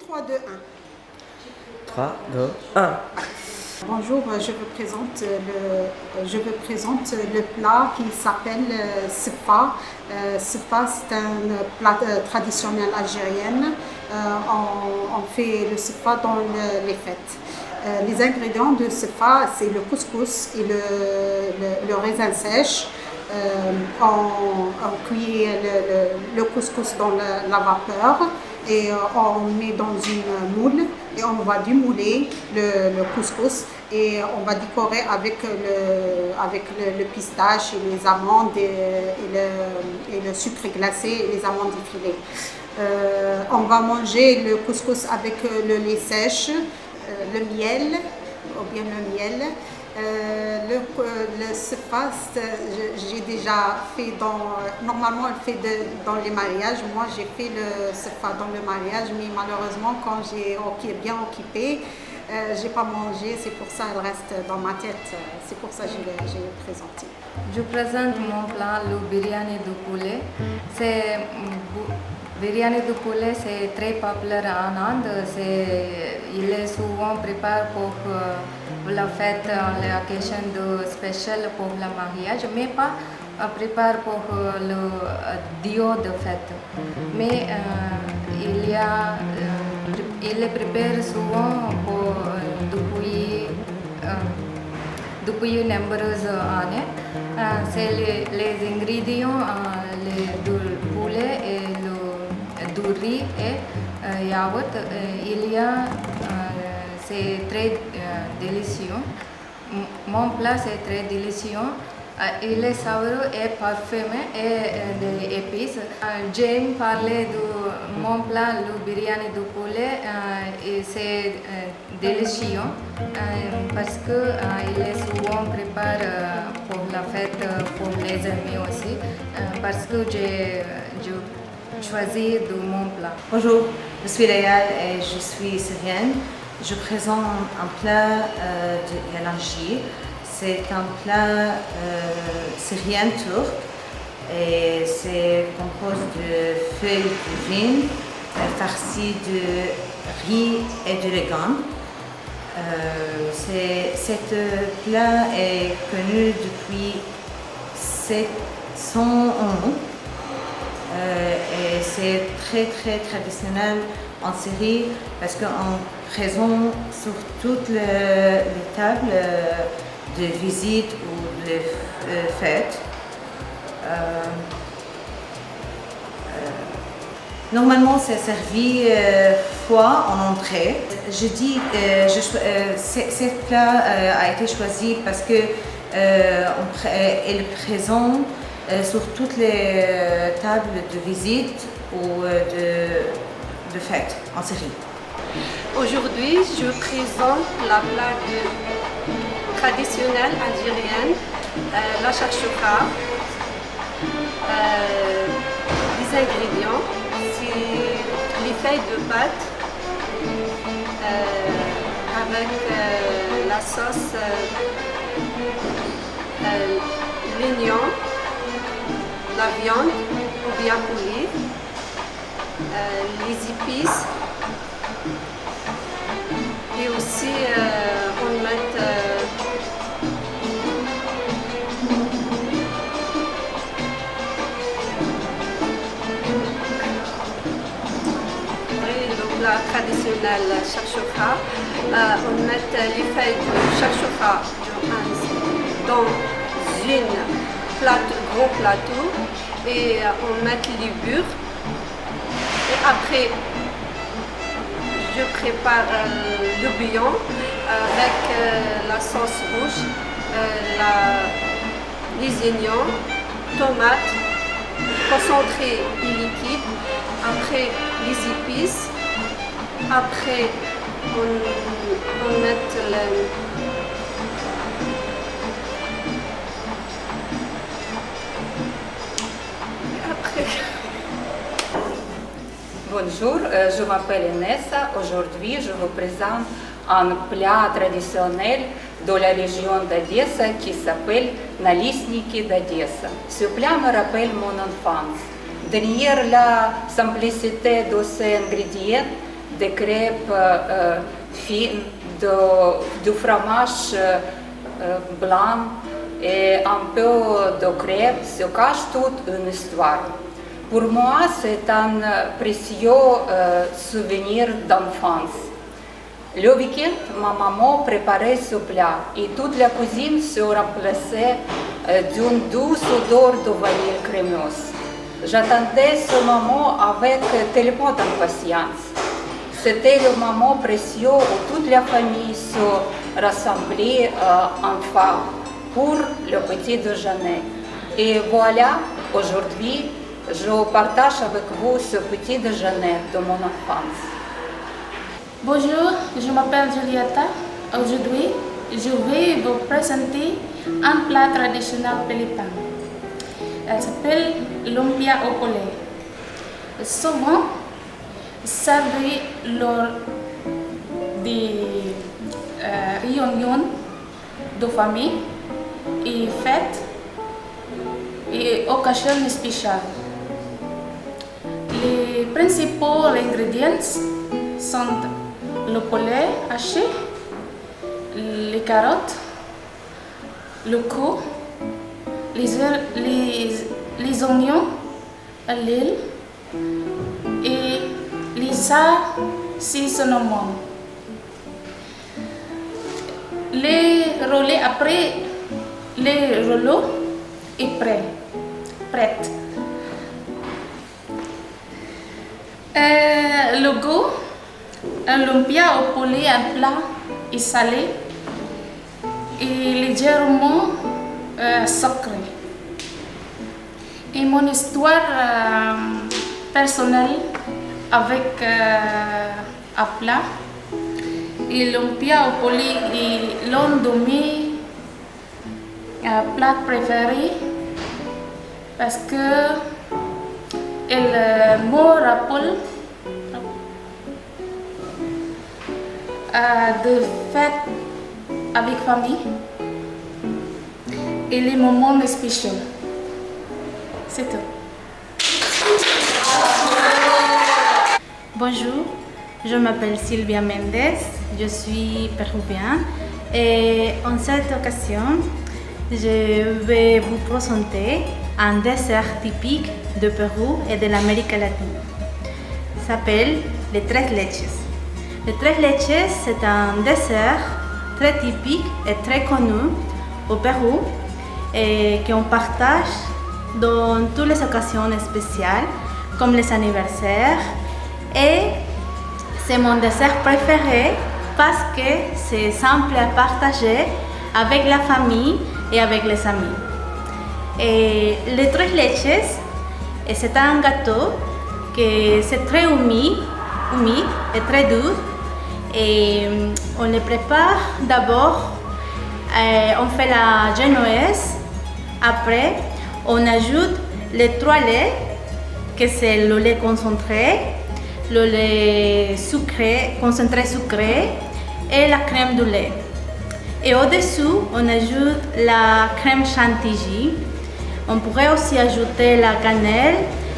3, 2, 1. 3, 2, 1. Bonjour, je vous présente le plat qui s'appelle Siffa. Siffa, c'est un plat traditionnel algérien. On fait le Siffa dans les fêtes. Les ingrédients de Siffa, c'est le couscous et le raisin sèche. On cuit le couscous dans la vapeur et on met dans une moule et on va démouler le couscous et on va décorer avec le pistache et les amandes et le sucre glacé et les amandes effilées. On va manger le couscous avec le lait sèche, le miel ou bien le miel. Le Siffa, j'ai déjà fait normalement on le fait dans les mariages. Moi j'ai fait le Siffa dans le mariage, mais malheureusement quand j'ai bien occupé, j'ai pas mangé, c'est pour ça elle reste dans ma tête, c'est pour ça que j'ai présenté. Je présente mon plat, le biryani de poulet. Biryani de poulet, c'est très populaire en Inde. Il est souvent préparé pour la fête, l'occasion spéciale pour le mariage, mais pas préparé pour le duo de fête. Mais il est préparé souvent depuis nombreuses années. C'est les ingrédients, du poulet et du riz et yaourt. C'est très délicieux. Mon plat c'est très délicieux. Il est savoureux et parfumé et des épices. J'aime parler de mon plat, le biryani de poulet. Et c'est délicieux parce qu'il est souvent préparé pour la fête, pour les amis aussi. Parce que j'ai choisi de mon plat. Bonjour, je suis Léal et je suis syrienne. Je présente un plat de yalanchi. C'est un plat syrien turc et c'est composé de feuilles de vigne farcies de riz et de légumes. Cet plat est connu depuis 700 ans et c'est très traditionnel en Syrie parce qu'on présente sur toutes les tables de visite ou de fête. Normalement, c'est servi froid en entrée. Je dis que ce plat a été choisi parce que il est présent sur toutes les tables de visite ou de fête en Syrie. Aujourd'hui, je présente la plat traditionnelle algérienne, la chakchouka. Les ingrédients, c'est les feuilles de pâte avec la sauce, l'oignon, la viande ou bien poulet, les épices et aussi on met le plat traditionnel chakchouka. On met les feuilles de chakchouka dans gros plateau et on met les beurre. Et après, je prépare le bouillon avec la sauce rouge, les oignons, tomates, concentré et liquide. Après, les épices. Après, on met Bonjour, je m'appelle Inessa. Aujourd'hui, je vous présente un plat traditionnel de la région d'Odessa qui s'appelle Nalisniki d'Odessa. Ce plat me rappelle mon enfance. Derrière la simplicité de ces ingrédients, des crêpes fines, du fromage blanc et un peu de crème, se cache toute une histoire. Pour moi, c'est un précieux souvenir d'enfance. Le week-end, ma maman préparait ce plat et toute la cuisine se remplaçait d'une douce odeur de vanille crémeuse. J'attendais ce moment avec tellement d'impatience. C'était le moment précieux où toute la famille se rassemblait enfin pour le petit déjeuner. Et voilà, aujourd'hui, je partage avec vous ce petit déjeuner de mon enfance. Bonjour, je m'appelle Julieta. Aujourd'hui, je vais vous présenter un plat traditionnel philippin. Elle s'appelle lumpia au poulet. Souvent servi lors des réunions de famille et fêtes et occasions spéciales. Les principaux ingrédients sont le poulet haché, les carottes, le cou, les oignons, l'huile et les assaisonnements. Les rouleaux après les rouleaux est prêt. Le goût, un lumpia au poulet, un plat est salé et légèrement sucré. Et mon histoire personnelle avec un plat, et lumpia au poulet est l'un de mes plats préférés parce que elle me rappelle de fêtes avec famille et les moments spéciaux. C'est tout. Bonjour, je m'appelle Sylvia Mendes, je suis péruvienne et en cette occasion, je vais vous présenter un dessert typique de Pérou et de l'Amérique latine. Il s'appelle les tres leches. Les tres leches, c'est un dessert très typique et très connu au Pérou et qu'on partage dans toutes les occasions spéciales comme les anniversaires. Et c'est mon dessert préféré parce que c'est simple à partager avec la famille et avec les amis. Et les tres leches, c'est un gâteau que c'est très humide et très doux. Et on le prépare d'abord, on fait la genoise. Après, on ajoute les trois laits, que c'est le lait concentré, le lait sucré, concentré sucré et la crème de lait. Et au-dessous, on ajoute la crème chantilly. On pourrait aussi ajouter la cannelle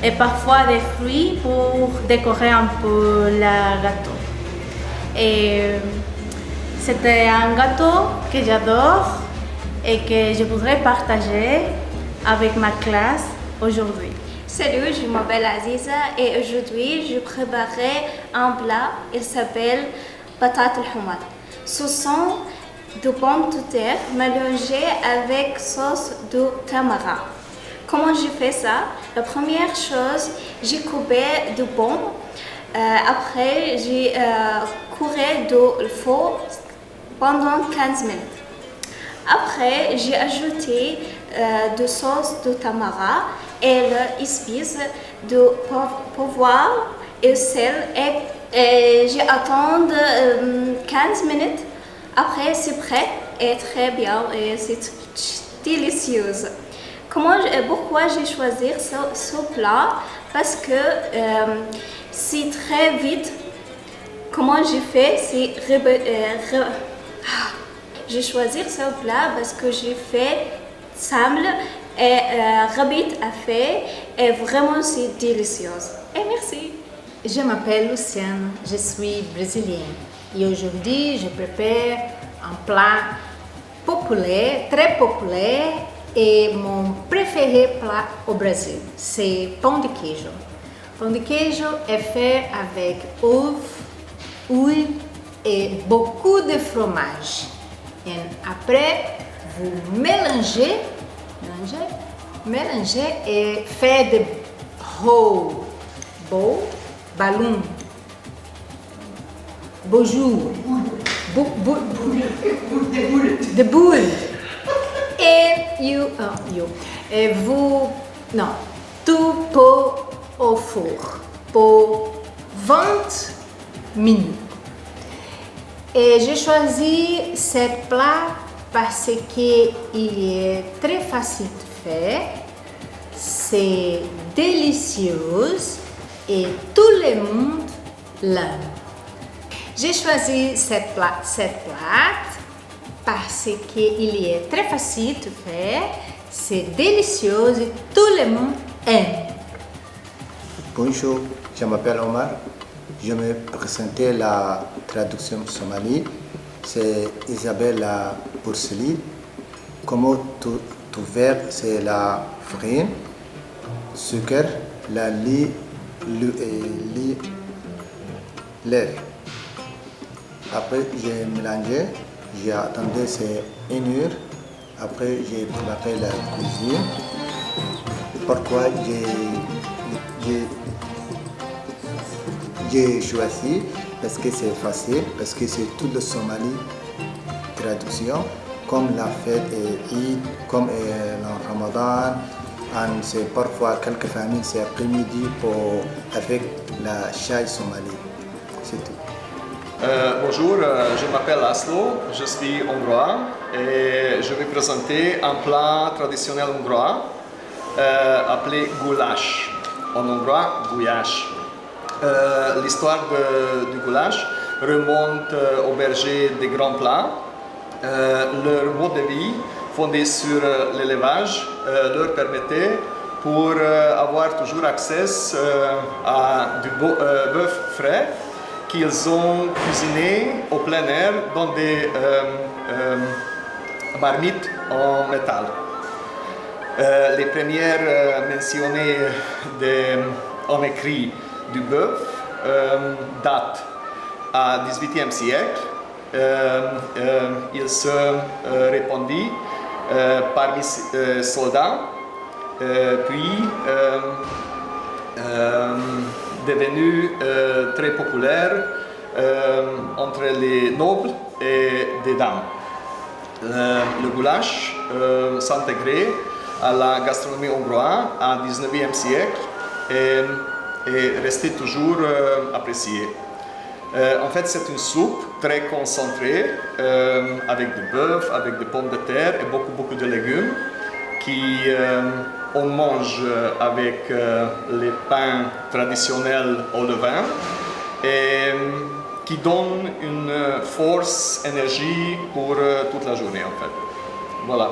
et parfois des fruits pour décorer un peu le gâteau. Et c'était un gâteau que j'adore et que je voudrais partager avec ma classe aujourd'hui. Salut, je m'appelle Aziza et aujourd'hui je préparerai un plat, il s'appelle patates al-humad. Ce sont de pommes de terre mélangées avec sauce de tamara. Comment je fais ça? La première chose, j'ai coupé des pommes. Après, j'ai couré le feu pendant 15 minutes. Après, j'ai ajouté de sauce de tamara et l'épice de poivre et sel et j'ai attendu 15 minutes. Après, c'est prêt et très bien et c'est délicieux. Pourquoi j'ai choisi ce plat? Parce que c'est très vite. Comment j'ai fait? J'ai choisi ce plat parce que j'ai fait simple et rapide à faire et vraiment c'est délicieux. Et merci. Je m'appelle Luciane, je suis brésilienne et aujourd'hui je prépare un plat populaire, très populaire et mon préféré plat au Brésil, c'est pão de queijo. Pão de queijo est fait avec œufs, huile et beaucoup de fromage. Et après, vous mélangez et faites des ballon, bonjour, des boules. Et vous, tout pot au four pour 20 minutes. Et j'ai choisi ce plat parce qu'il est très facile de faire, c'est délicieux et tout le monde l'aime. J'ai choisi cette plat parce qu'il est très facile de faire, c'est délicieux et tout le monde aime. Bonjour, je m'appelle Omar. Je vais présenter la traduction somali. C'est Isabella Bourselli. Comment tout faire, c'est la farine, sucre, la lait, lait. Après, j'ai mélangé, j'ai attendu c'est 1 heure. Après, j'ai préparé la cuisine. Pourquoi j'ai choisi? Parce que c'est facile, parce que c'est tout le Somalie traduction, comme la fête est Eid, comme le Ramadan. C'est parfois quelques familles, c'est après-midi avec la chai somalie. C'est tout. Bonjour, je m'appelle Laszlo, je suis hongrois et je vais présenter un plat traditionnel hongrois appelé goulash, en hongrois gulyás. L'histoire du goulash remonte au berger des grands plats. Leur mode de vie, fondé sur l'élevage, leur permettait pour avoir toujours accès à du bœuf frais qu'ils ont cuisiné au plein air dans des marmites en métal. Les premières mentionnées en écrit du bœuf datent au XVIIIe siècle. Il se répandit parmi soldats, puis devenu très populaire entre les nobles et les dames. Le goulash s'intégrait à la gastronomie hongroise au XIXe siècle et est resté toujours apprécié. En fait, c'est une soupe très concentrée avec du bœuf, avec des pommes de terre et beaucoup de légumes on mange avec les pains traditionnels au levain et qui donne une force, énergie pour toute la journée en fait. Voilà.